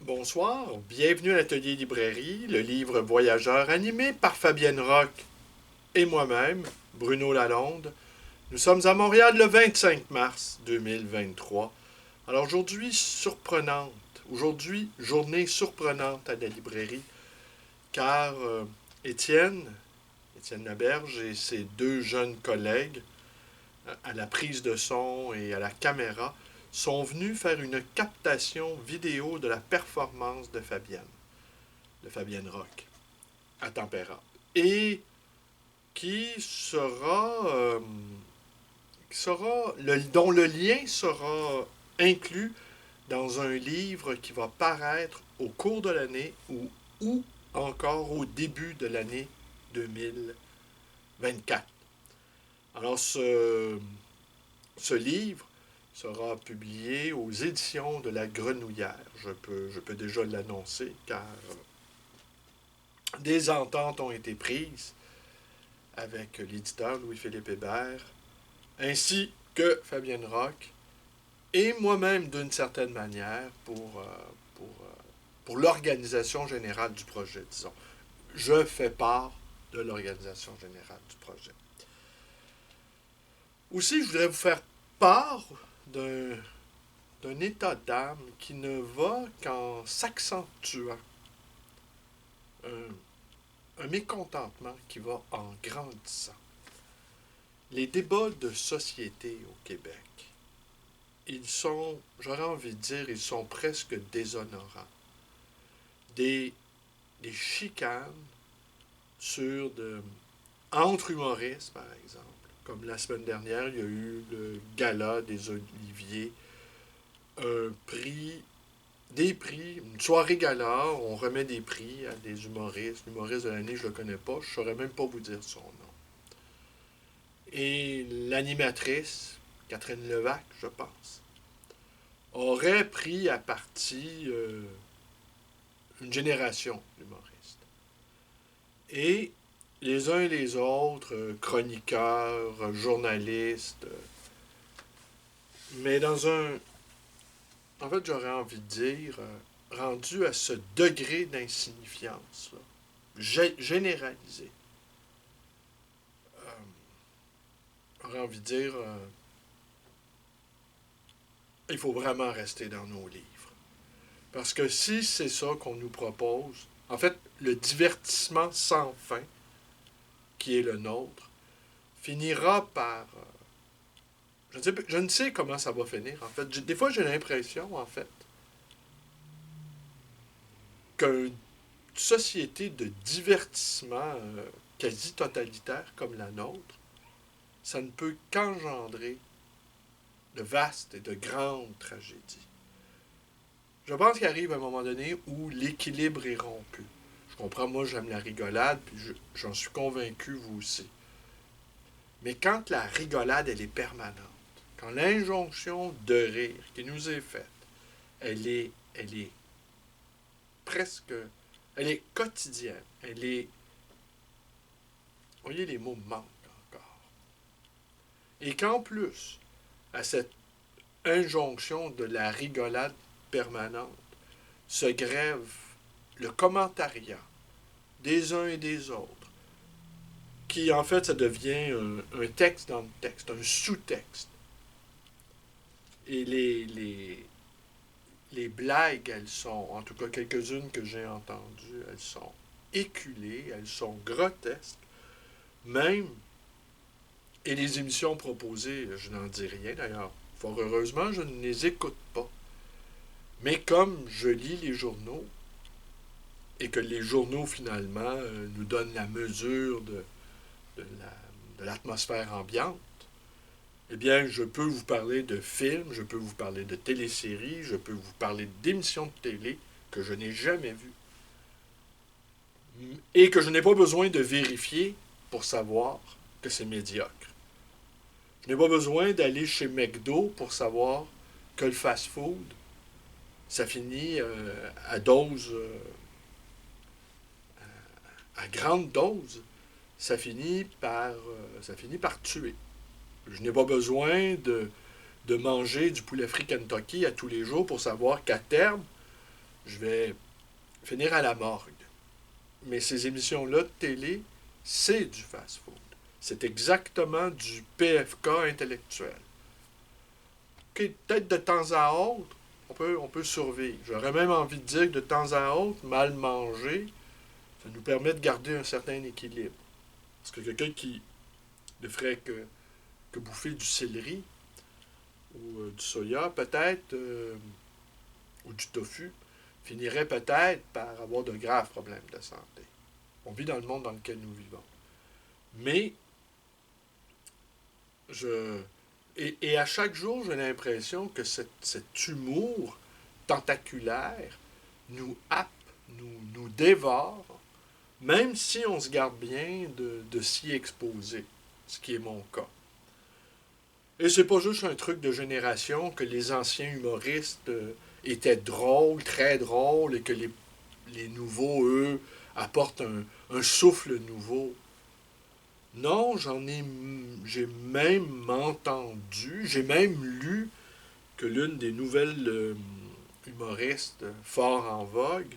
Bonsoir, bienvenue à l'Atelier Librairie, le livre voyageur animé par Fabienne Roch et moi-même, Bruno Lalonde. Nous sommes à Montréal le 25 mars 2023. Alors aujourd'hui, journée surprenante à la librairie, car Étienne Laberge et ses deux jeunes collègues, à la prise de son et à la caméra, sont venus faire une captation vidéo de la performance de Fabienne Roch, à Tempéra. Et qui dont le lien sera inclus dans un livre qui va paraître au cours de l'année ou encore au début de l'année 2024. Alors, ce livre sera publié aux éditions de La Grenouillère. Je peux déjà l'annoncer, car des ententes ont été prises avec l'éditeur Louis-Philippe Hébert, ainsi que Fabienne Roch, et moi-même d'une certaine manière pour l'organisation générale du projet, disons. Je fais part de l'organisation générale du projet. Aussi, je voudrais vous faire part d'un état d'âme qui ne va qu'en s'accentuant. Un mécontentement qui va en grandissant. Les débats de société au Québec, j'aurais envie de dire, ils sont presque déshonorants. Des chicanes entre humoristes, par exemple. Comme la semaine dernière, il y a eu le gala des Oliviers, une soirée gala, on remet des prix à des humoristes. L'humoriste de l'année, je ne le connais pas, je ne saurais même pas vous dire son nom. Et l'animatrice, Catherine Levac, je pense, aurait pris à partie une génération d'humoristes. Et les uns et les autres, chroniqueurs, journalistes, mais en fait, j'aurais envie de dire, rendu à ce degré d'insignifiance, généralisé. J'aurais envie de dire, il faut vraiment rester dans nos livres. Parce que si c'est ça qu'on nous propose, en fait, le divertissement sans fin, qui est le nôtre, finira par... je ne sais comment ça va finir, en fait. Des fois, j'ai l'impression, en fait, qu'une société de divertissement quasi totalitaire comme la nôtre, ça ne peut qu'engendrer de vastes et de grandes tragédies. Je pense qu'il arrive un moment donné où l'équilibre est rompu. Je comprends, moi j'aime la rigolade, puis j'en suis convaincu, vous aussi. Mais quand la rigolade, elle est permanente, quand l'injonction de rire qui nous est faite, elle est presque... Elle est quotidienne. Vous voyez, les mots manquent encore. Et qu'en plus, à cette injonction de la rigolade permanente, se grève le commentariat des uns et des autres, qui en fait, ça devient un texte dans le texte, un sous-texte. Et les blagues, elles sont, en tout cas quelques-unes que j'ai entendues, elles sont éculées, elles sont grotesques, même, et les émissions proposées, je n'en dis rien d'ailleurs, fort heureusement, je ne les écoute pas. Mais comme je lis les journaux, et que les journaux, finalement, nous donnent la mesure de l'atmosphère ambiante, eh bien, je peux vous parler de films, je peux vous parler de téléséries, je peux vous parler d'émissions de télé que je n'ai jamais vues. Et que je n'ai pas besoin de vérifier pour savoir que c'est médiocre. Je n'ai pas besoin d'aller chez McDo pour savoir que le fast-food, ça finit à grande dose, ça finit par tuer. Je n'ai pas besoin de manger du poulet frit Kentucky à tous les jours pour savoir qu'à terme, je vais finir à la morgue. Mais ces émissions-là de télé, c'est du fast-food. C'est exactement du PFK intellectuel. OK, peut-être de temps à autre, on peut survivre. J'aurais même envie de dire que de temps à autre, mal manger, ça nous permet de garder un certain équilibre. Parce que quelqu'un qui ne ferait que bouffer du céleri ou du soya, peut-être, ou du tofu, finirait peut-être par avoir de graves problèmes de santé. On vit dans le monde dans lequel nous vivons. Mais, je... et à chaque jour, j'ai l'impression que cet humour tentaculaire nous happe, nous dévore, même si on se garde bien de s'y exposer, ce qui est mon cas. Et c'est pas juste un truc de génération que les anciens humoristes étaient drôles, très drôles, et que les nouveaux, eux, apportent un souffle nouveau. Non, j'ai même entendu, j'ai même lu que l'une des nouvelles humoristes fort en vogue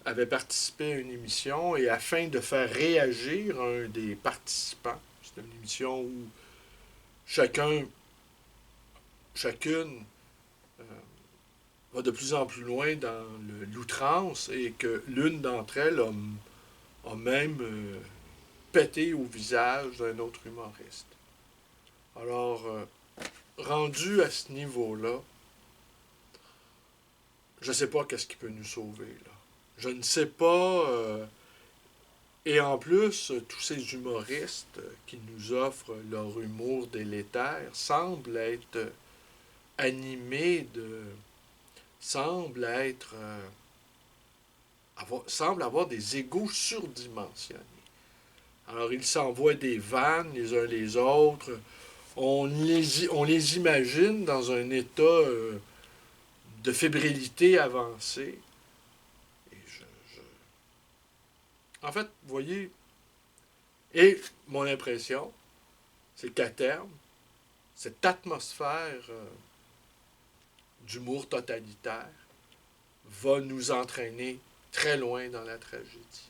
avait participé à une émission et afin de faire réagir un des participants, c'est une émission où chacune euh, va de plus en plus loin dans l'outrance et que l'une d'entre elles a même pété au visage d'un autre humoriste. Alors, rendu à ce niveau-là, je ne sais pas qu'est-ce qui peut nous sauver, là. Je ne sais pas. Et en plus, tous ces humoristes qui nous offrent leur humour délétère semblent être animés de. semblent avoir des égos surdimensionnés. Alors, ils s'envoient des vannes les uns les autres. On les imagine dans un état de fébrilité avancée. Et En fait, vous voyez, et mon impression, c'est qu'à terme, cette atmosphère d'humour totalitaire va nous entraîner très loin dans la tragédie.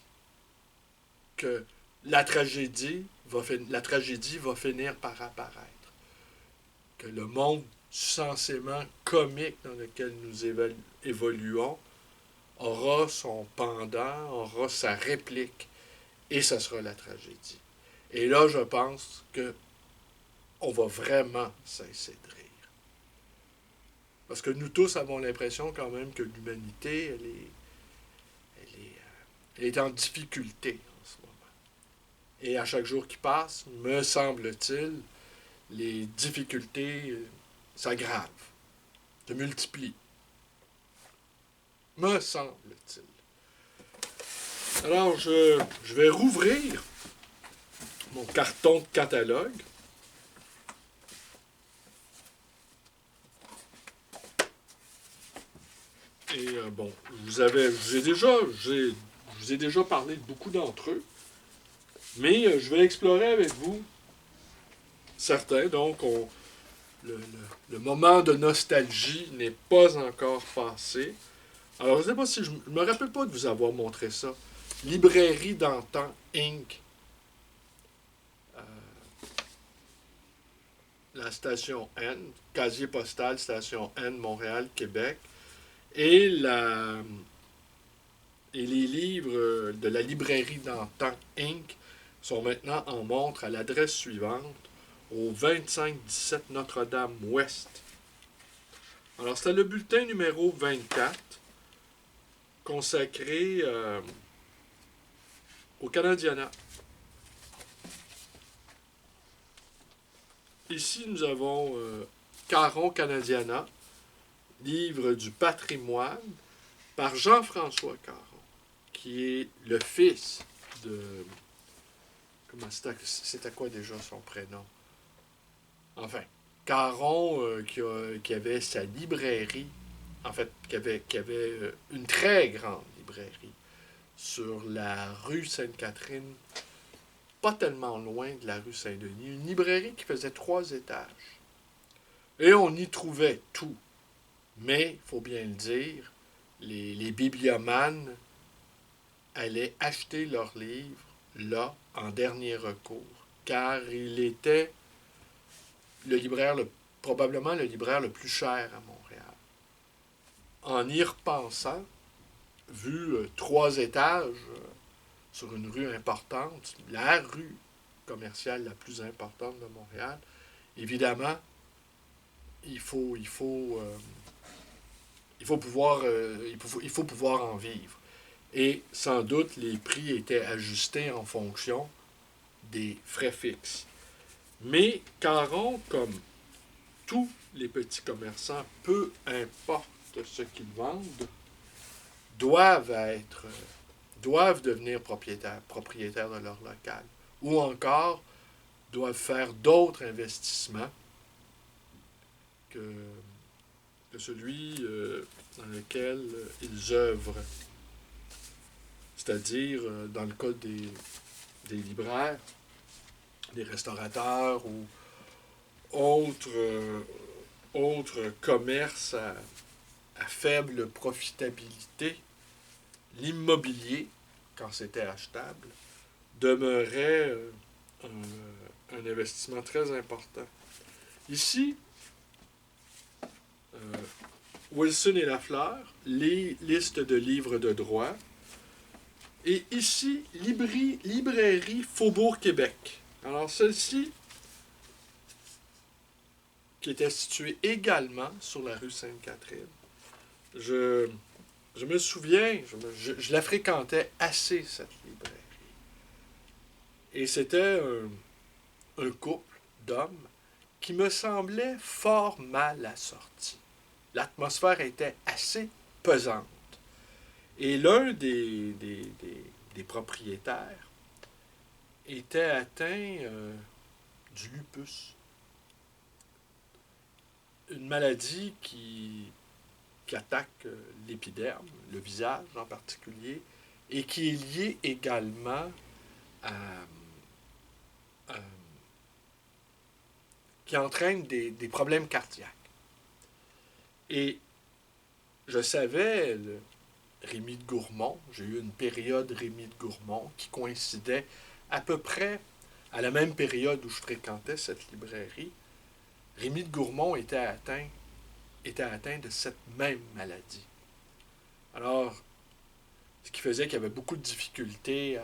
Que la tragédie va finir par apparaître. Que le monde censément comique dans lequel nous évoluons aura son pendant, aura sa réplique, et ce sera la tragédie. Et là, je pense que on va vraiment cesser de rire. Parce que nous tous avons l'impression quand même que l'humanité, elle est en difficulté en ce moment. Et à chaque jour qui passe, me semble-t-il, les difficultés s'aggravent, se multiplient. Me semble-t-il. Alors, je vais rouvrir mon carton de catalogue. Et bon, je vous ai déjà parlé de beaucoup d'entre eux, mais je vais explorer avec vous certains. Donc, le moment de nostalgie n'est pas encore passé. Alors, je ne sais pas si je ne me rappelle pas de vous avoir montré ça. Librairie d'antan Inc. La station N, casier postal, station N, Montréal, Québec. Et, et les livres de la librairie d'antan Inc. sont maintenant en montre à l'adresse suivante, au 2517 Notre-Dame-Ouest. Alors, c'était le bulletin numéro 24, consacré au Canadiana. Ici, nous avons Caron Canadiana, livre du patrimoine, par Jean-François Caron, qui est le fils de... C'était quoi déjà son prénom? Enfin, Caron qui avait sa librairie, en fait, qui avait une très grande librairie sur la rue Sainte-Catherine, pas tellement loin de la rue Saint-Denis, une librairie qui faisait 3 étages. Et on y trouvait tout. Mais, il faut bien le dire, les bibliomanes allaient acheter leurs livres là, en dernier recours, car il était probablement le libraire le plus cher à Montréal. En y repensant, vu 3 étages sur une rue importante, la rue commerciale la plus importante de Montréal, évidemment, il faut pouvoir en vivre. Et sans doute, les prix étaient ajustés en fonction des frais fixes. Mais Caron, comme tous les petits commerçants, peu importe ce qu'ils vendent, doivent devenir propriétaires de leur local. Ou encore, doivent faire d'autres investissements que celui dans lequel ils œuvrent. C'est-à-dire, dans le cas des libraires, des restaurateurs ou autres commerces à faible profitabilité, l'immobilier, quand c'était achetable, demeurait un investissement très important. Ici, Wilson et Lafleur, les listes de livres de droit, et ici, librairie Faubourg-Québec. Alors, celle-ci, qui était située également sur la rue Sainte-Catherine, je me souviens, je la fréquentais assez, cette librairie. Et c'était un couple d'hommes qui me semblait fort mal assorti. L'atmosphère était assez pesante. Et l'un des propriétaires était atteint du lupus. Une maladie qui attaque l'épiderme, le visage en particulier, et qui est liée également à qui entraîne des problèmes cardiaques. Et je savais, Rémy de Gourmont, j'ai eu une période Rémy de Gourmont qui coïncidait à peu près à la même période où je fréquentais cette librairie. Rémy de Gourmont était atteint de cette même maladie. Alors, ce qui faisait qu'il y avait beaucoup de difficultés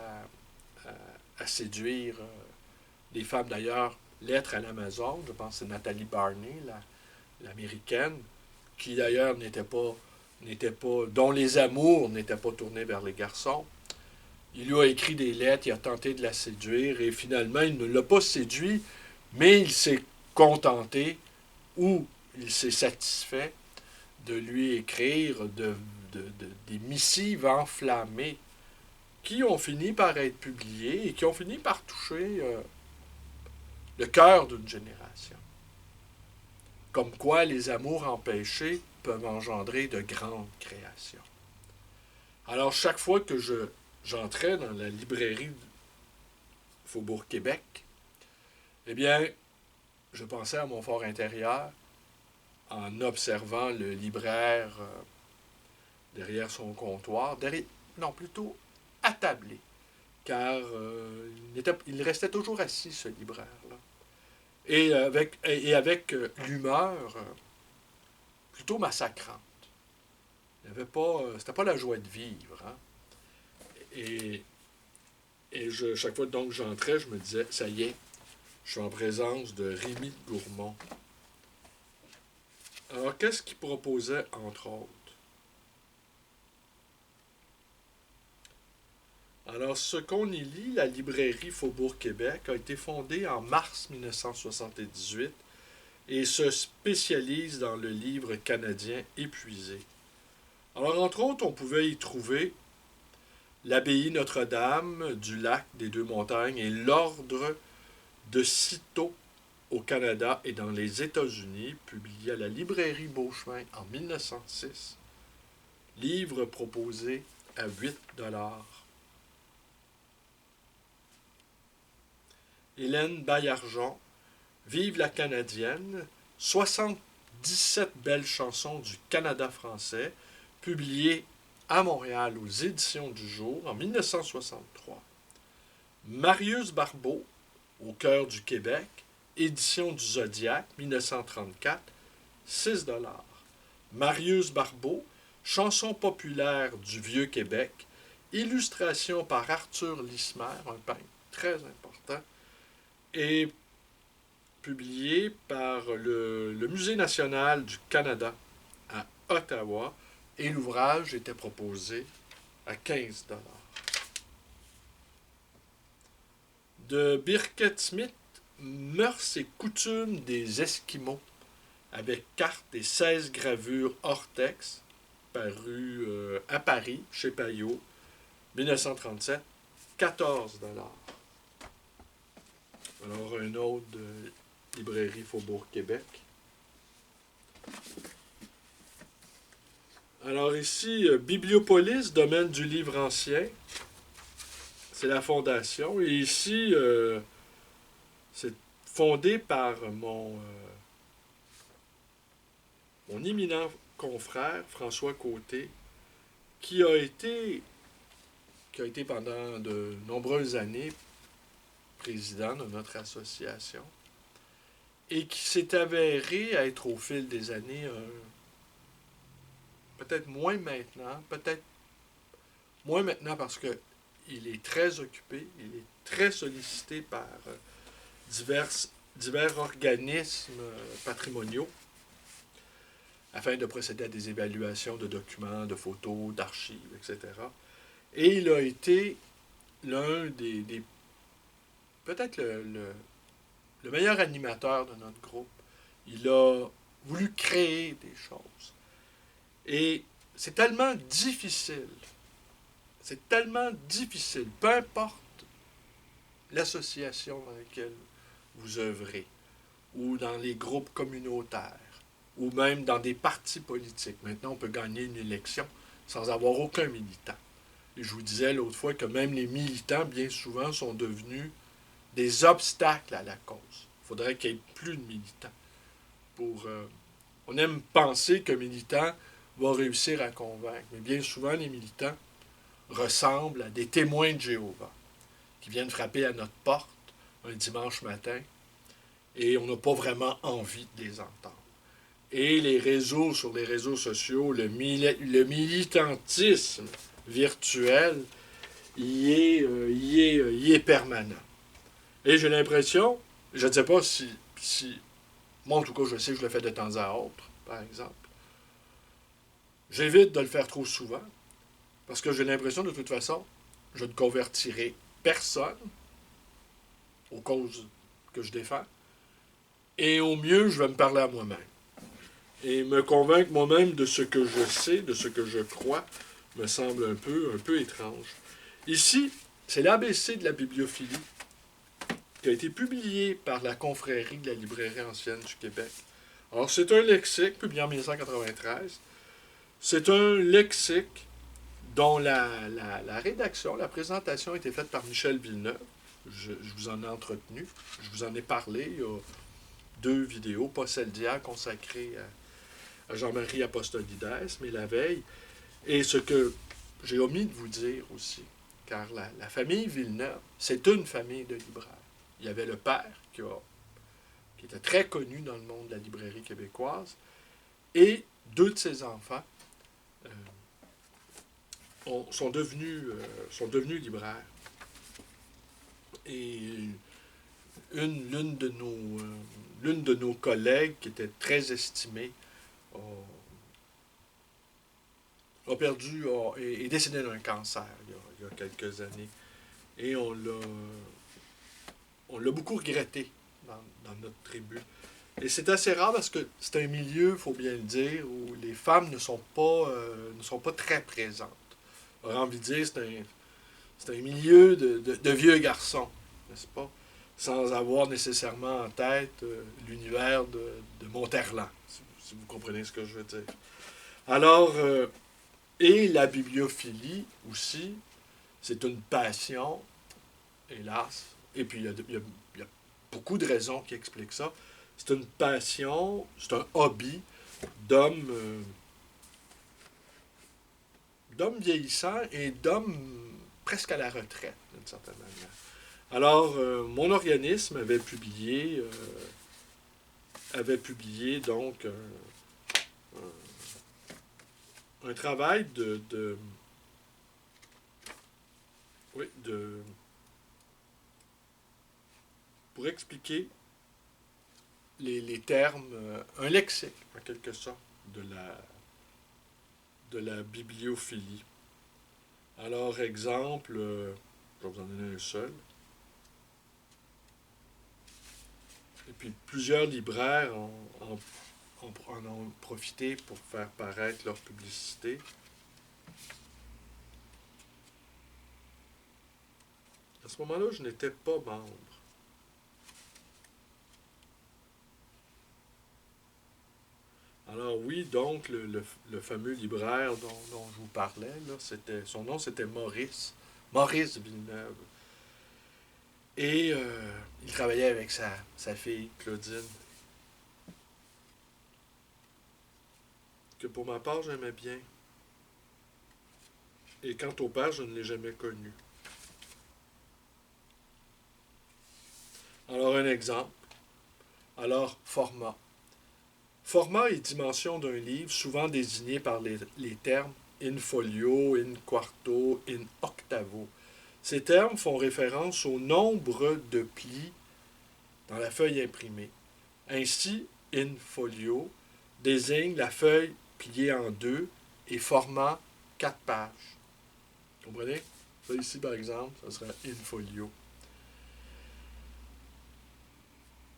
à séduire des femmes. D'ailleurs, Lettre à l'Amazon, je pense que c'est Nathalie Barney, l'américaine, qui d'ailleurs dont les amours n'étaient pas tournés vers les garçons. Il lui a écrit des lettres, il a tenté de la séduire, et finalement, il ne l'a pas séduit, mais il s'est contenté, ou il s'est satisfait de lui écrire des missives enflammées qui ont fini par être publiées et qui ont fini par toucher le cœur d'une génération. Comme quoi les amours empêchés peuvent engendrer de grandes créations. Alors, chaque fois que j'entrais dans la librairie Faubourg-Québec, eh bien, je pensais à mon fort intérieur en observant le libraire derrière son comptoir, plutôt attablé, car il restait toujours assis, ce libraire-là. Et avec l'humeur plutôt massacrante. C'était pas la joie de vivre. Hein? Et chaque fois donc j'entrais, je me disais, ça y est, je suis en présence de Rémy de Gourmont. Alors, qu'est-ce qu'il proposait, entre autres? Alors, ce qu'on y lit, la librairie Faubourg-Québec a été fondée en mars 1978 et se spécialise dans le livre canadien épuisé. Alors, entre autres, on pouvait y trouver l'abbaye Notre-Dame du lac des Deux-Montagnes et l'ordre de Cîteaux au Canada et dans les États-Unis, publié à la librairie Beauchemin en 1906. Livre proposé à 8$. Hélène Baillargeon, Vive la Canadienne, 77 belles chansons du Canada français, publié à Montréal aux Éditions du Jour en 1963. Marius Barbeau, Au cœur du Québec, Édition du Zodiaque, 1934, 6 $. Marius Barbeau, Chanson populaire du Vieux-Québec, illustration par Arthur Lismer, un peintre très important, et publié par le Musée national du Canada à Ottawa, et l'ouvrage était proposé à 15 $. De Birkett Smith, Mœurs et coutumes des Esquimaux, avec cartes et 16 gravures hors texte, paru à Paris, chez Payot, 1937, 14 $. Alors, un autre de Librairie Faubourg Québec. Alors ici, Bibliopolis, domaine du livre ancien. C'est la fondation. Et ici, c'est fondé par mon éminent confrère, François Côté, qui a été pendant de nombreuses années président de notre association et qui s'est avéré être au fil des années, peut-être moins maintenant parce que il est très occupé, il est très sollicité par divers organismes patrimoniaux afin de procéder à des évaluations de documents, de photos, d'archives, etc. Et il a été l'un des peut-être le meilleur animateur de notre groupe. Il a voulu créer des choses. Et c'est tellement difficile, peu importe l'association dans laquelle vous œuvrez, ou dans les groupes communautaires, ou même dans des partis politiques. Maintenant, on peut gagner une élection sans avoir aucun militant. Et je vous disais l'autre fois que même les militants, bien souvent, sont devenus des obstacles à la cause. Il faudrait qu'il y ait plus de militants. On aime penser qu'un militant va réussir à convaincre, mais bien souvent, les militants ressemblent à des témoins de Jéhovah qui viennent frapper à notre porte un dimanche matin et on n'a pas vraiment envie de les entendre. Et sur les réseaux sociaux, le militantisme virtuel y est permanent. Et j'ai l'impression, je ne sais pas si moi en tout cas je sais que je le fais de temps à autre, par exemple. J'évite de le faire trop souvent, parce que j'ai l'impression de toute façon, je ne convertirai personne aux causes que je défends, et au mieux, je vais me parler à moi-même. Et me convaincre moi-même de ce que je sais, de ce que je crois, me semble un peu étrange. Ici, c'est l'ABC de la bibliophilie, qui a été publié par la Confrérie de la Librairie ancienne du Québec. Alors, c'est un lexique, publié en 1993. C'est un lexique dont la rédaction, la présentation a été faite par Michel Villeneuve. Je vous en ai entretenu. Je vous en ai parlé. Il y a 2 vidéos, pas celle d'hier, consacrée à Jean-Marie Apostolides, mais la veille. Et ce que j'ai omis de vous dire aussi, car la famille Villeneuve, c'est une famille de libraires. Il y avait le père qui était très connu dans le monde de la librairie québécoise, et 2 de ses enfants sont devenus libraires. Et l'une de nos collègues, qui était très estimée, est décédée d'un cancer il y a quelques années. Et on l'a beaucoup regretté dans notre tribu. Et c'est assez rare parce que c'est un milieu, il faut bien le dire, où les femmes ne sont pas très présentes. J'aurais envie de dire, c'est un milieu de vieux garçons, n'est-ce pas? Sans avoir nécessairement en tête l'univers de Monterland, si vous comprenez ce que je veux dire. Alors, et la bibliophilie aussi, c'est une passion, hélas, et puis il y a beaucoup de raisons qui expliquent ça. C'est une passion, c'est un hobby d'hommes d'hommes vieillissants et d'hommes presque à la retraite, d'une certaine manière. Alors, mon organisme avait publié donc un travail oui, pour expliquer les termes, un lexique, en quelque sorte, de la bibliophilie. Alors, exemple, je vais vous en donner un seul. Et puis, plusieurs libraires en ont profité pour faire paraître leur publicité. À ce moment-là, je n'étais pas membre. Alors oui, donc, le fameux libraire dont je vous parlais, là, son nom, c'était Maurice Villeneuve. Et il travaillait avec sa fille, Claudine, que pour ma part, j'aimais bien. Et quant au père, je ne l'ai jamais connu. Alors, un exemple. Alors, format. Format et dimension d'un livre, souvent désigné par les termes in folio, in quarto, in octavo. Ces termes font référence au nombre de plis dans la feuille imprimée. Ainsi, in folio désigne la feuille pliée en deux et formant 4 pages. Vous comprenez? Ça ici, par exemple, ça serait in folio.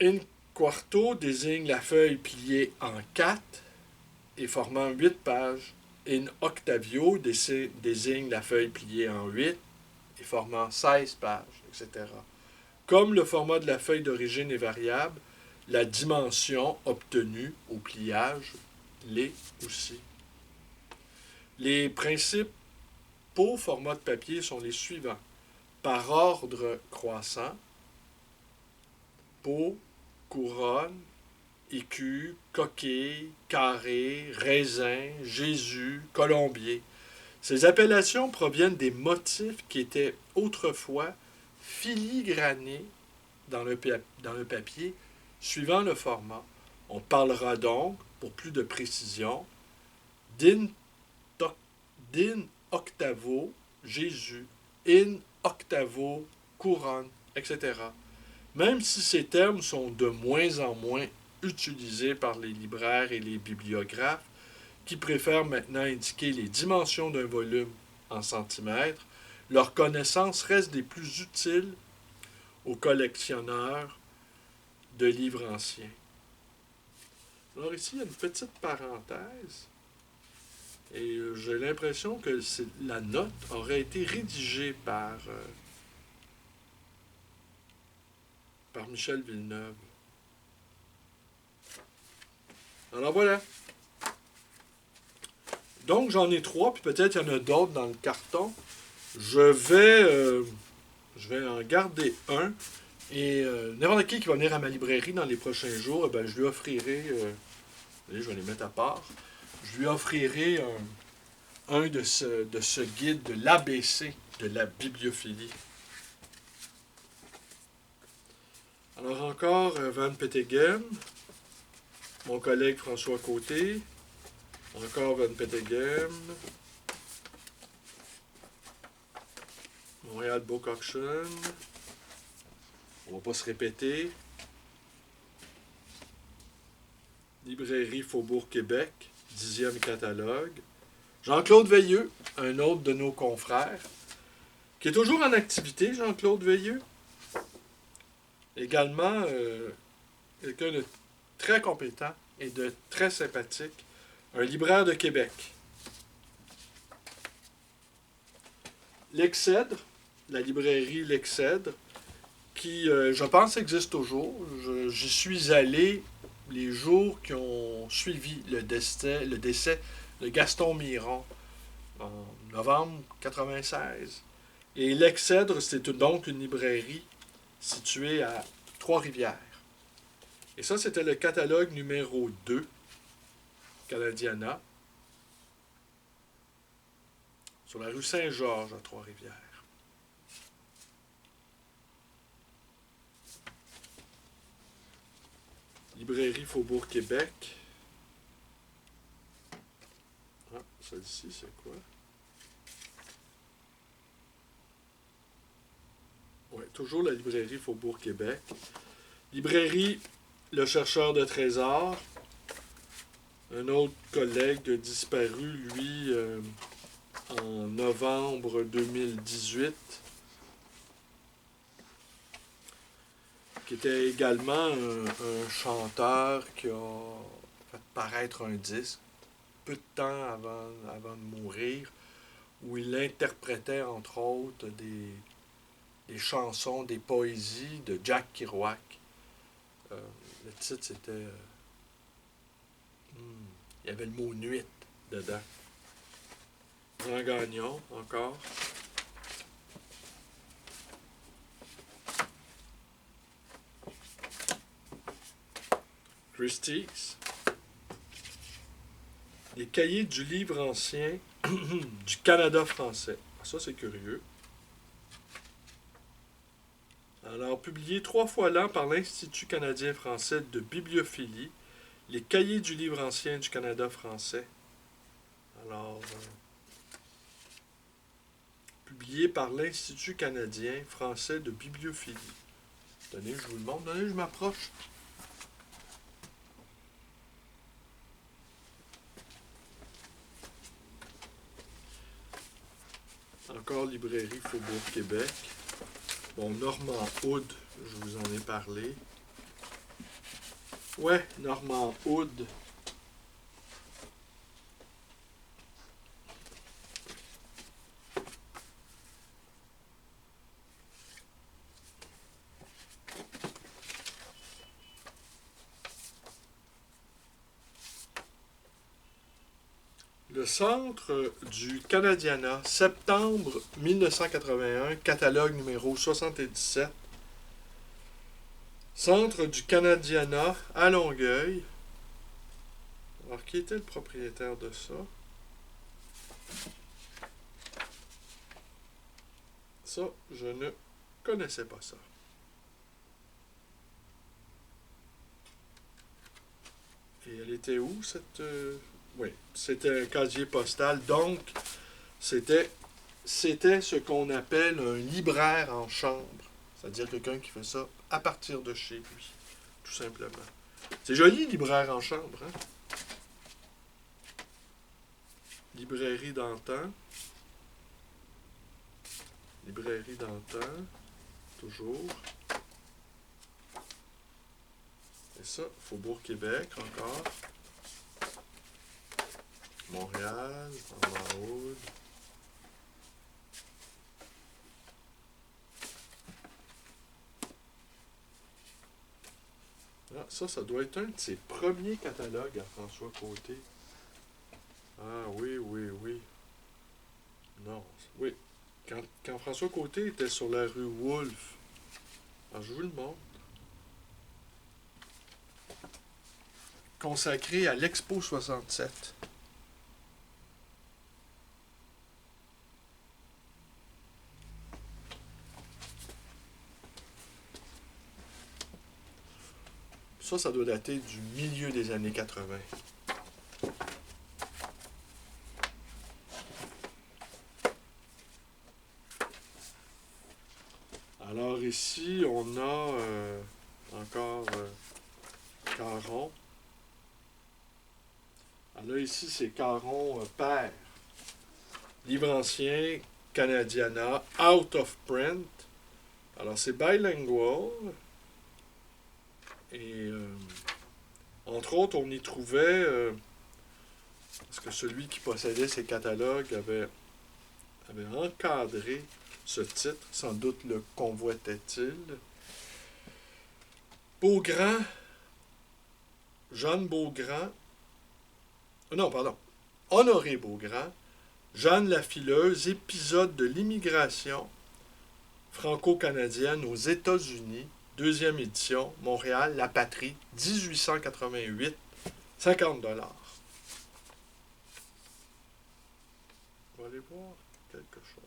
In quarto désigne la feuille pliée en 4 et formant 8 pages. In octavio désigne la feuille pliée en 8 et formant 16 pages, etc. Comme le format de la feuille d'origine est variable, la dimension obtenue au pliage l'est aussi. Les principaux formats de papier sont les suivants. Par ordre croissant, pot, couronne, écu, coquille, carré, raisin, Jésus, colombier. Ces appellations proviennent des motifs qui étaient autrefois filigranés dans le papier suivant le format. On parlera donc, pour plus de précision, d'in octavo Jésus, in octavo couronne, etc. Même si ces termes sont de moins en moins utilisés par les libraires et les bibliographes, qui préfèrent maintenant indiquer les dimensions d'un volume en centimètres, leur connaissance reste des plus utiles aux collectionneurs de livres anciens. Alors ici, il y a une petite parenthèse, et j'ai l'impression que la note aurait été rédigée par Michel Villeneuve. Alors voilà. Donc j'en ai 3, puis peut-être il y en a d'autres dans le carton. Je vais en garder un. Et n'importe qui va venir à ma librairie dans les prochains jours, je lui offrirai, je vais les mettre à part, je lui offrirai un de ce guide de l'ABC de la bibliophilie. Alors encore Van Peteghem, mon collègue François Côté, encore Van Peteghem, Montréal Book Auction. On va pas se répéter. Librairie Faubourg Québec, 10e catalogue. Jean-Claude Veilleux, un autre de nos confrères, qui est toujours en activité, Jean-Claude Veilleux. Également, quelqu'un de très compétent et de très sympathique, un libraire de Québec. L'Excèdre, la librairie L'Excèdre, qui, je pense, existe toujours. J'y suis allé les jours qui ont suivi le décès de Gaston Miron en novembre 1996. Et l'Excèdre, c'est donc une librairie située à Trois-Rivières. Et ça, c'était le catalogue numéro 2, Canadiana. sur la rue Saint-Georges à Trois-Rivières. Librairie Faubourg-Québec. Ah, celle-ci, c'est quoi? Oui, toujours la librairie Faubourg-Québec. Librairie Le Chercheur de Trésors. Un autre collègue disparu, lui, en novembre 2018, qui était également un chanteur qui a fait paraître un disque peu de temps avant de mourir, où il interprétait entre autres des chansons, des poésies de Jack Kerouac. Le titre c'était il y avait le mot nuit dedans. Jean Gagnon encore. Christie's. Les cahiers du livre ancien du Canada français. Ça, c'est curieux. Alors, publié 3 fois l'an par l'Institut canadien français de bibliophilie, les cahiers du livre ancien du Canada français. Alors, publié par l'Institut canadien français de bibliophilie. Tenez, je vous le montre. Tenez, je m'approche. Encore librairie Faubourg-Québec. Bon, Normand Hood, je vous en ai parlé. Ouais, Normand Hood. Le Centre du Canadiana, septembre 1981, catalogue numéro 77. Centre du Canadiana à Longueuil. Alors, qui était le propriétaire de ça? Ça, je ne connaissais pas ça. Et elle était où, cette... Oui, c'était un casier postal. Donc, c'était ce qu'on appelle un libraire en chambre. C'est-à-dire quelqu'un qui fait ça à partir de chez lui, tout simplement. C'est joli, libraire en chambre, hein? Librairie d'antan. Librairie d'antan. Toujours. Et ça, Faubourg-Québec, encore. Montréal, Normand-Hood. Ah, ça doit être un de ses premiers catalogues à François Côté. Ah oui, oui, oui. Non, oui. Quand François Côté était sur la rue Wolfe, alors je vous le montre, consacré à l'Expo 67. Ça doit dater du milieu des années 80. Alors ici, on a encore Caron. Alors là, ici, c'est Caron père. Livre ancien, Canadiana, out of print. Alors c'est bilingual. Et entre autres, on y trouvait, parce que celui qui possédait ces catalogues avait encadré ce titre, sans doute le convoitait-il. Beaugrand, Jeanne Beaugrand, non, pardon, Honoré Beaugrand, Jeanne la Fileuse, épisode de l'immigration franco-canadienne aux États-Unis, deuxième édition, Montréal, La Patrie, 1888, 50 $. On va aller voir quelque chose.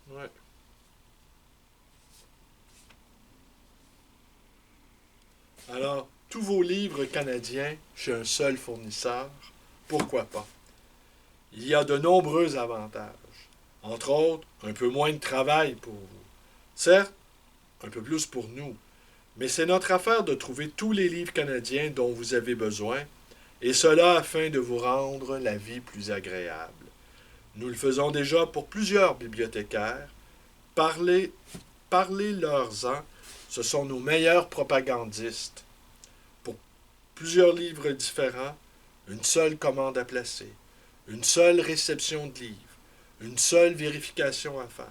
Ouais. Alors, tous vos livres canadiens chez un seul fournisseur, pourquoi pas? Il y a de nombreux avantages. Entre autres, un peu moins de travail pour vous. Certes, un peu plus pour nous, mais c'est notre affaire de trouver tous les livres canadiens dont vous avez besoin, et cela afin de vous rendre la vie plus agréable. Nous le faisons déjà pour plusieurs bibliothécaires. Parlez, parlez-leur-en, ce sont nos meilleurs propagandistes. Pour plusieurs livres différents, une seule commande à placer, une seule réception de livres, une seule vérification à faire,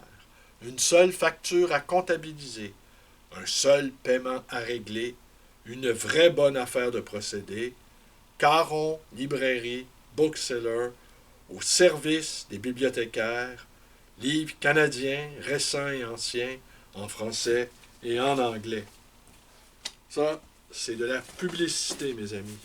une seule facture à comptabiliser, un seul paiement à régler, une vraie bonne affaire de procédé, Caron, librairie, bookseller, au service des bibliothécaires, livres canadiens, récents et anciens, en français et en anglais. Ça, c'est de la publicité, mes amis.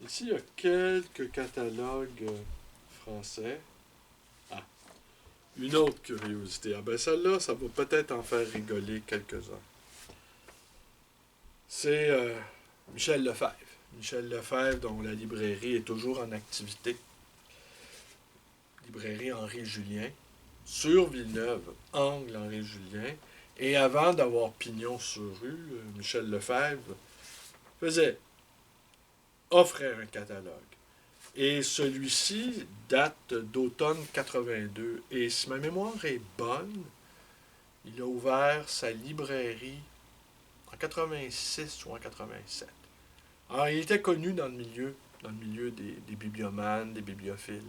Ici, il y a quelques catalogues français. Ah, une autre curiosité. Ah ben celle-là, ça va peut-être en faire rigoler quelques-uns. C'est Michel Lefebvre. Michel Lefebvre, dont la librairie est toujours en activité. Librairie Henri-Julien, sur Villeneuve, angle Henri-Julien. Et avant d'avoir pignon sur rue, Michel Lefebvre faisait, offrait un catalogue. Et celui-ci date d'automne 82. Et si ma mémoire est bonne, il a ouvert sa librairie en 86 ou en 87. Alors, il était connu dans le milieu des bibliomanes, des bibliophiles.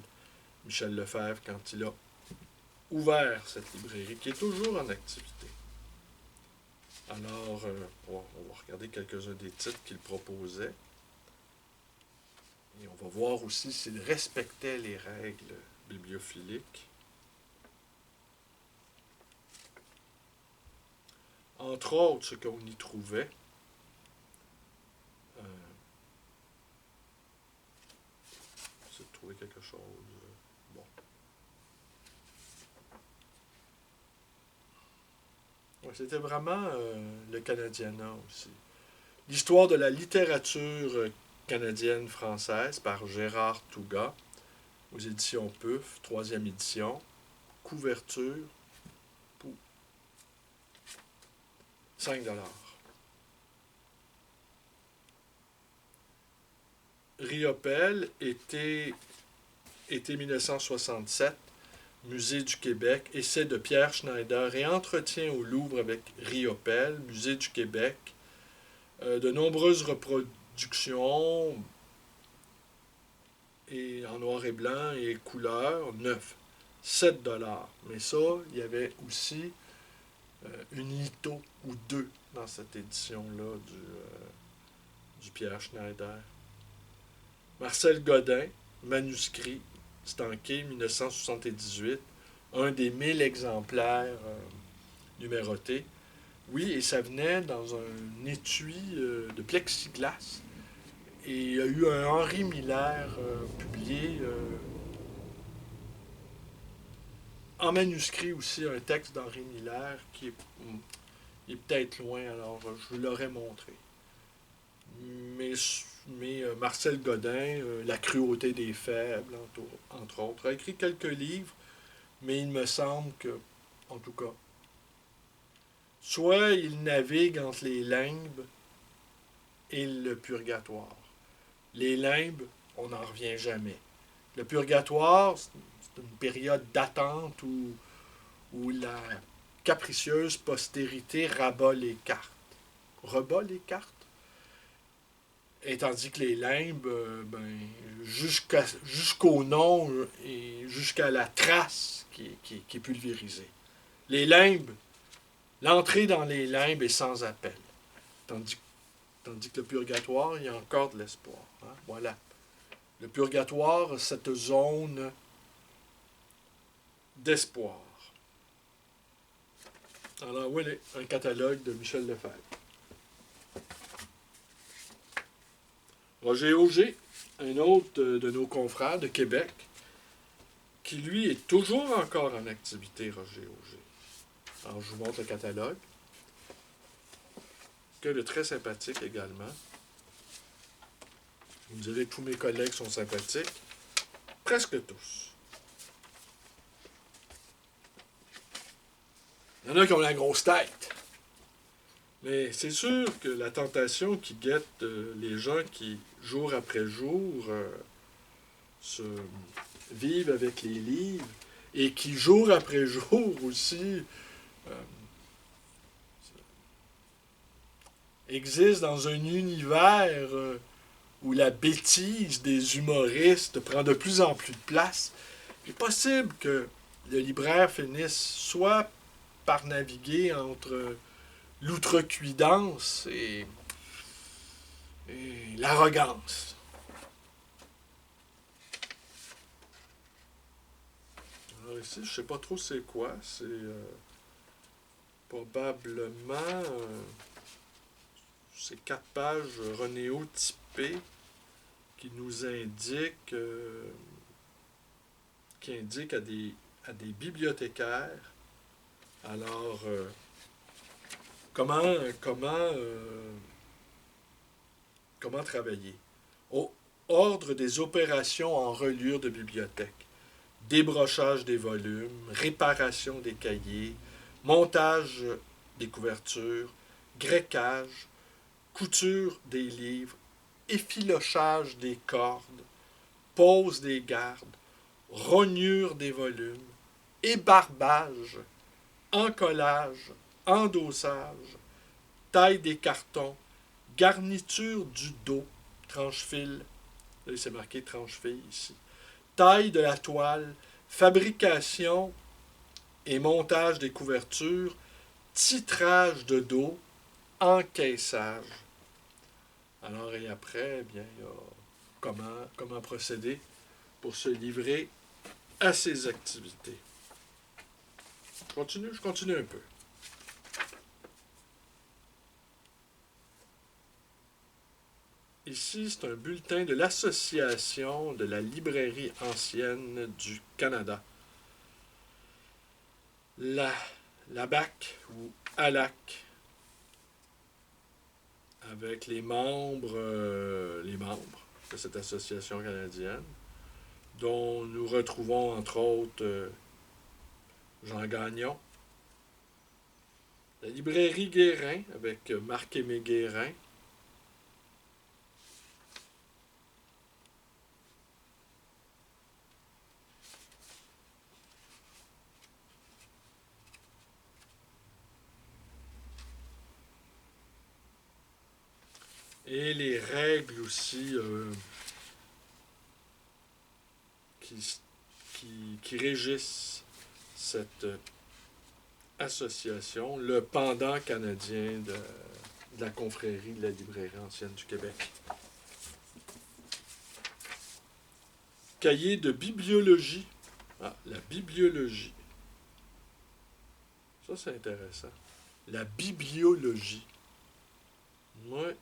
Michel Lefebvre, quand il a ouvert cette librairie, qui est toujours en activité. Alors, on va regarder quelques-uns des titres qu'il proposait. Et on va voir aussi s'il respectait les règles bibliophiliques. Entre autres, ce qu'on y trouvait, c'est de trouver quelque chose. Bon. Ouais, c'était vraiment le Canadiana aussi. L'histoire de la littérature canadienne-française par Gérard Touga, aux éditions PUF, troisième édition. Couverture pour 5 $. Riopelle, été 1967, Musée du Québec, essai de Pierre Schneider et entretien au Louvre avec Riopelle, Musée du Québec. De nombreuses reproductions et en noir et blanc et couleur, 7 $. Mais ça, il y avait aussi une litho ou deux dans cette édition-là du Pierre Schneider. Marcel Godin, manuscrit, stanké, 1978, un des 1000 exemplaires numérotés. Oui, et ça venait dans un étui de plexiglas. Et il y a eu un Henri Miller publié en manuscrit aussi, un texte d'Henri Miller qui est peut-être loin, alors je vous l'aurais montré. Mais, mais Marcel Godin, La cruauté des faibles, entre autres, a écrit quelques livres, mais il me semble que, en tout cas, soit il navigue entre les limbes et le purgatoire. Les limbes, on n'en revient jamais. Le purgatoire, c'est une période d'attente où la capricieuse postérité rabat les cartes. Rebat les cartes? Et tandis que les limbes, jusqu'au nom et jusqu'à la trace qui est pulvérisée. Les limbes, l'entrée dans les limbes est sans appel. Tandis que le purgatoire, il y a encore de l'espoir. Hein? Voilà. Le purgatoire, cette zone d'espoir. Alors, voilà, un catalogue de Michel Lefebvre. Roger Auger, un autre de nos confrères de Québec, qui lui est toujours encore en activité, Roger Auger. Alors, je vous montre le catalogue. Que de très sympathique également. Vous me direz que tous mes collègues sont sympathiques. Presque tous. Il y en a qui ont la grosse tête. Mais c'est sûr que la tentation qui guette les gens qui, jour après jour, se vivent avec les livres et qui, jour après jour aussi, existent dans un univers où la bêtise des humoristes prend de plus en plus de place. Il est possible que le libraire finisse soit par naviguer entre l'outrecuidance et l'arrogance. Alors ici, je ne sais pas trop c'est quoi. C'est probablement ces 4 pages renéo-typées qui nous indiquent qui indiquent à des bibliothécaires alors comment travailler. Ordre des opérations en reliure de bibliothèque, débrochage des volumes, réparation des cahiers, montage des couvertures, greffage, couture des livres, effilochage des cordes, pose des gardes, rognure des volumes, ébarbage, encollage, endossage, taille des cartons, garniture du dos, tranche-fil, là c'est marqué tranche-fil ici, taille de la toile, fabrication et montage des couvertures, titrage de dos, encaissage. Alors et après, eh bien, il y a comment procéder pour se livrer à ces activités. Je continue un peu. Ici, c'est un bulletin de l'Association de la librairie ancienne du Canada. La BAC ou ALAC, avec les membres de cette association canadienne, dont nous retrouvons entre autres Jean Gagnon, la librairie Guérin avec Marc-Aimé Guérin, et les règles aussi qui régissent cette association, le pendant canadien de la confrérie de la librairie ancienne du Québec. Cahier de bibliologie. Ah, la bibliologie. Ça, c'est intéressant. La bibliologie. Ouais.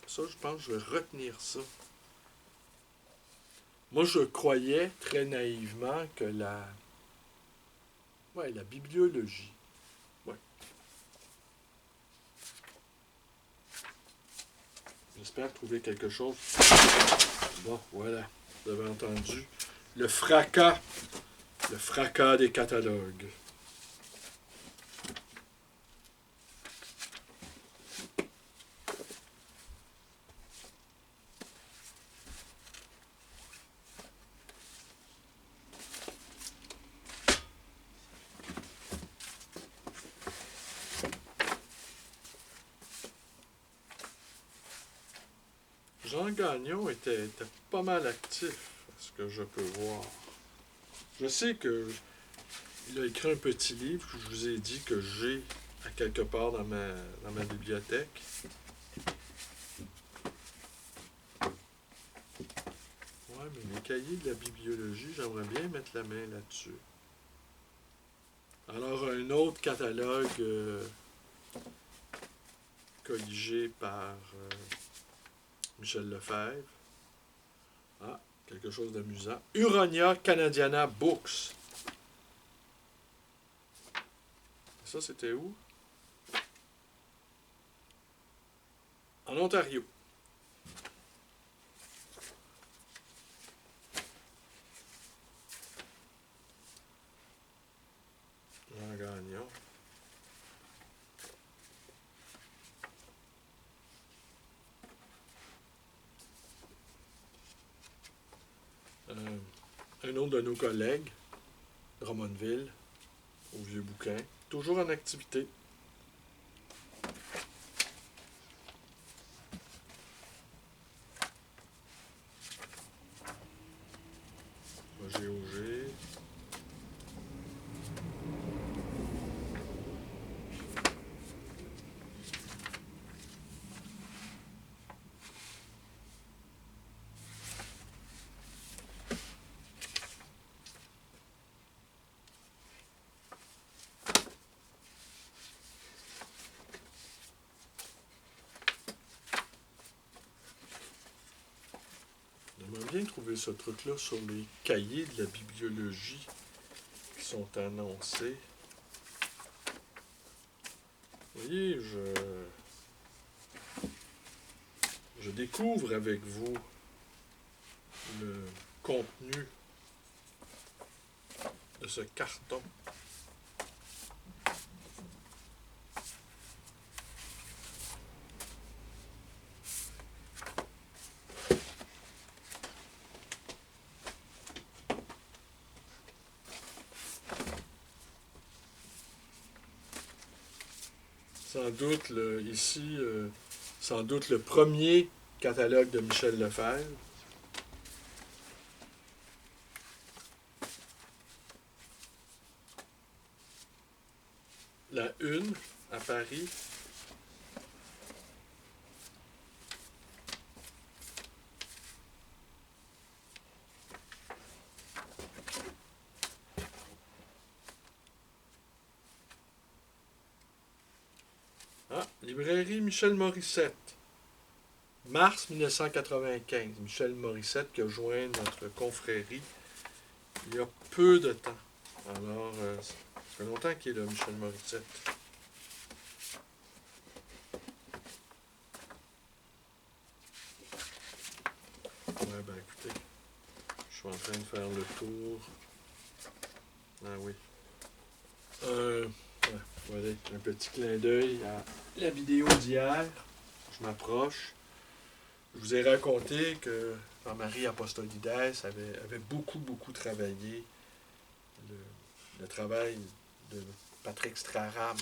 Ça, je pense que je vais retenir ça. Moi, je croyais très naïvement que la bibliologie. Ouais. J'espère trouver quelque chose. Bon, voilà. Vous avez entendu. Le fracas des catalogues. Jean Gagnon était pas mal actif, à ce que je peux voir. Je sais que il a écrit un petit livre que je vous ai dit que j'ai à quelque part dans ma bibliothèque. Ouais, mais les cahiers de la bibliologie, j'aimerais bien mettre la main là-dessus. Alors, un autre catalogue colligé par Michel Lefebvre. Ah, quelque chose d'amusant. Huronia Canadiana Books. Ça, c'était où? En Ontario. Jean Gagnon. Un autre de nos collègues, Drummondville, au Vieux Bouquin, toujours en activité. GOG. J'aimerais bien trouver ce truc-là sur les cahiers de la bibliologie qui sont annoncés. Vous voyez, je découvre avec vous le contenu de ce carton. Sans doute, ici, sans doute le premier catalogue de Michel Lefebvre. La Une, à Paris. Ah, librairie Michel Morissette. Mars 1995. Michel Morissette qui a joint notre confrérie il y a peu de temps. Alors, ça fait longtemps qu'il est là, Michel Morissette. Ouais, ben écoutez, je suis en train de faire le tour. Ah oui. Voilà, un petit clin d'œil à la vidéo d'hier. Je m'approche. Je vous ai raconté que Jean-Marie Apostolides avait beaucoup, beaucoup travaillé le travail de Patrick Straram,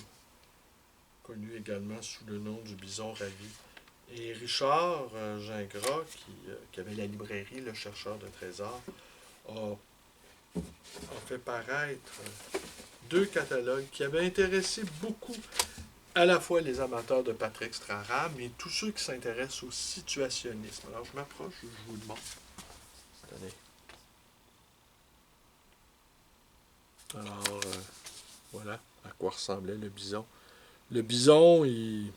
connu également sous le nom du Bison Ravi. Et Richard Gingras, qui avait la librairie Le Chercheur de Trésors, a fait paraître deux catalogues qui avaient intéressé beaucoup à la fois les amateurs de Patrick Straram et tous ceux qui s'intéressent au situationnisme. Alors je m'approche, je vous demande. Attendez. Alors, voilà à quoi ressemblait le bison. Le bison, il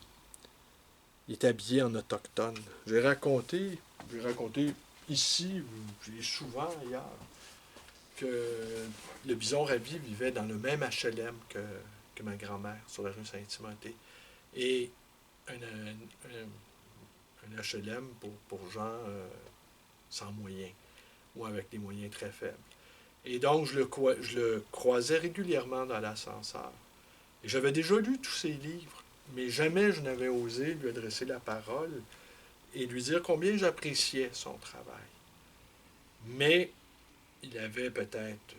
est habillé en autochtone. J'ai raconté ici, j'ai souvent ailleurs, que le bison Ravi vivait dans le même HLM que ma grand-mère, sur la rue Saint-Timothée. Et un HLM pour gens sans moyens, ou avec des moyens très faibles. Et donc, je le croisais régulièrement dans l'ascenseur. Et j'avais déjà lu tous ses livres, mais jamais je n'avais osé lui adresser la parole et lui dire combien j'appréciais son travail. Mais il avait peut-être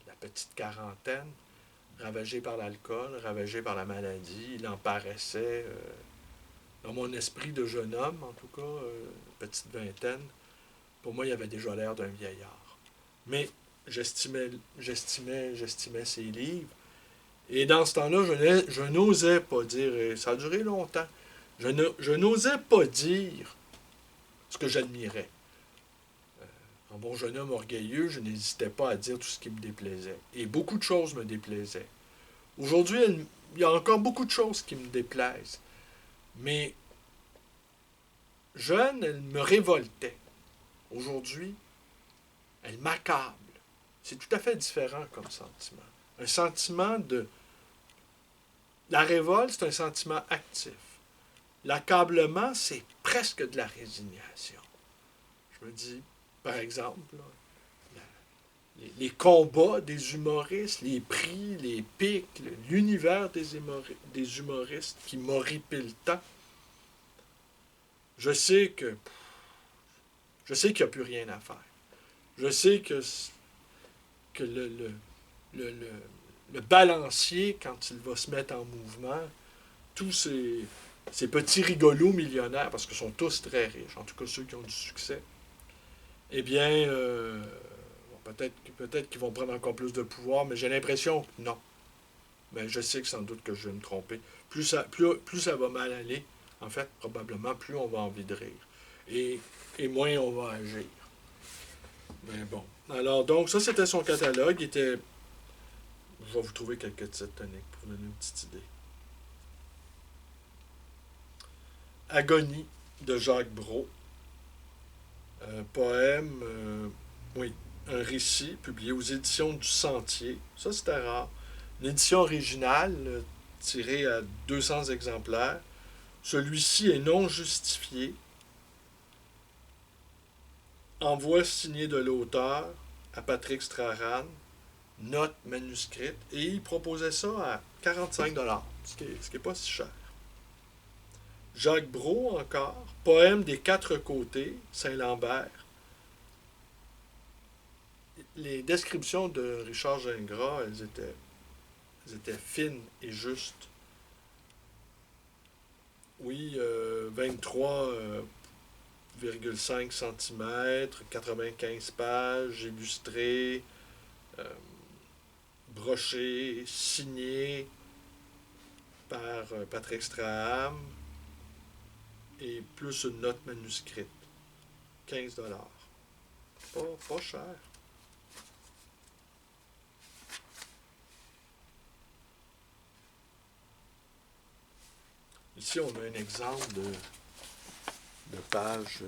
la petite quarantaine, ravagé par l'alcool, ravagé par la maladie. Il en paraissait dans mon esprit de jeune homme, en tout cas, petite vingtaine, pour moi, il avait déjà l'air d'un vieillard. Mais j'estimais ses livres. Et dans ce temps-là, je n'osais pas dire, et ça a duré longtemps, je n'osais pas dire ce que j'admirais. En bon jeune homme orgueilleux, je n'hésitais pas à dire tout ce qui me déplaisait. Et beaucoup de choses me déplaisaient. Aujourd'hui, il y a encore beaucoup de choses qui me déplaisent. Mais jeune, elle me révoltait. Aujourd'hui, elle m'accable. C'est tout à fait différent comme sentiment. Un sentiment de... La révolte, c'est un sentiment actif. L'accablement, c'est presque de la résignation. Je me dis, par exemple, là, les combats des humoristes, les prix, les pics, l'univers des humoristes qui m'horripile tant. Je sais qu'il n'y a plus rien à faire. Je sais que le balancier, quand il va se mettre en mouvement, tous ces petits rigolos millionnaires, parce qu'ils sont tous très riches, en tout cas ceux qui ont du succès, eh bien, peut-être qu'ils vont prendre encore plus de pouvoir, mais j'ai l'impression que non. Mais je sais que sans doute que je vais me tromper. Plus ça va mal aller, en fait, probablement, plus on va envie de rire. Et moins on va agir. Mais bon. Alors, donc, ça, c'était son catalogue. Je vais vous trouver quelques titres toniques pour vous donner une petite idée. Agonie de Jacques Brault. Poème, oui, un récit publié aux éditions du Sentier. Ça, c'était rare. Une édition originale tirée à 200 exemplaires. Celui-ci est non justifié. Envoi signé de l'auteur à Patrick Strahan. Note manuscrite. Et il proposait ça à 45$, ce qui est pas si cher. Jacques Brault encore. Poème des quatre côtés, Saint-Lambert. Les descriptions de Richard Gingras, elles étaient fines et justes. Oui, 23,5 cm, 95 pages, illustré, broché, signé par Patrick Strahan et plus une note manuscrite. 15$. Pas cher. Ici, on a un exemple de page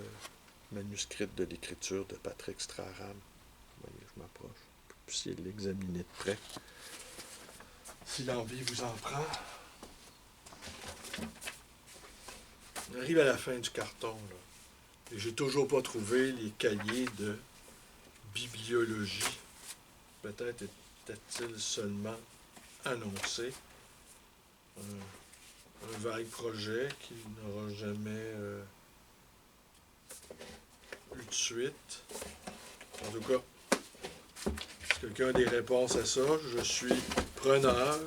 manuscrite de l'écriture de Patrick Strahan. Vous voyez, je m'approche. Vous puissiez l'examiner de près. Si l'envie vous en prend. On arrive à la fin du carton, là. Et j'ai toujours pas trouvé les cahiers de bibliologie. Peut-être était-il seulement annoncé. Un vague projet qui n'aura jamais eu de suite. En tout cas, si quelqu'un a des réponses à ça, je suis preneur.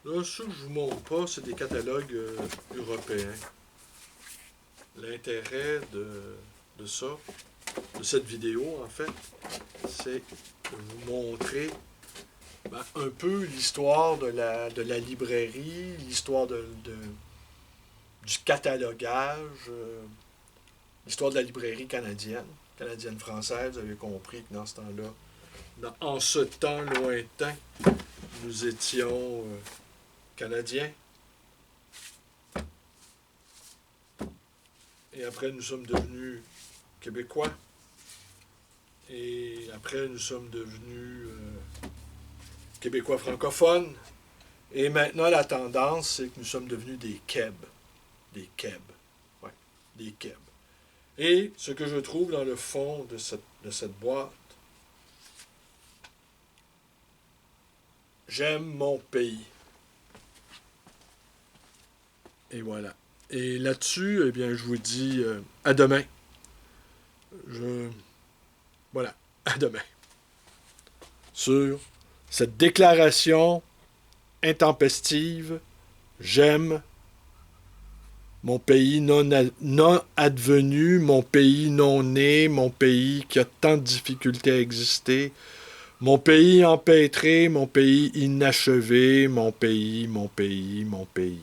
Là, ceux que je vous montre pas, c'est des catalogues européens. L'intérêt de ça, de cette vidéo, en fait, c'est de vous montrer un peu l'histoire de la librairie, l'histoire du catalogage, l'histoire de la librairie canadienne-française. Vous avez compris que dans ce temps-là, en ce temps lointain, nous étions Canadiens. Et après, nous sommes devenus Québécois. Et après, nous sommes devenus Québécois francophones. Et maintenant, la tendance, c'est que nous sommes devenus des Keb. Des Keb. Ouais, des Keb. Et ce que je trouve dans le fond de cette boîte, j'aime mon pays. Et voilà. Et là-dessus, eh bien, je vous dis à demain. Voilà, à demain. Sur cette déclaration intempestive, j'aime mon pays non advenu, mon pays non né, mon pays qui a tant de difficultés à exister, mon pays empêtré, mon pays inachevé, mon pays, mon pays, mon pays.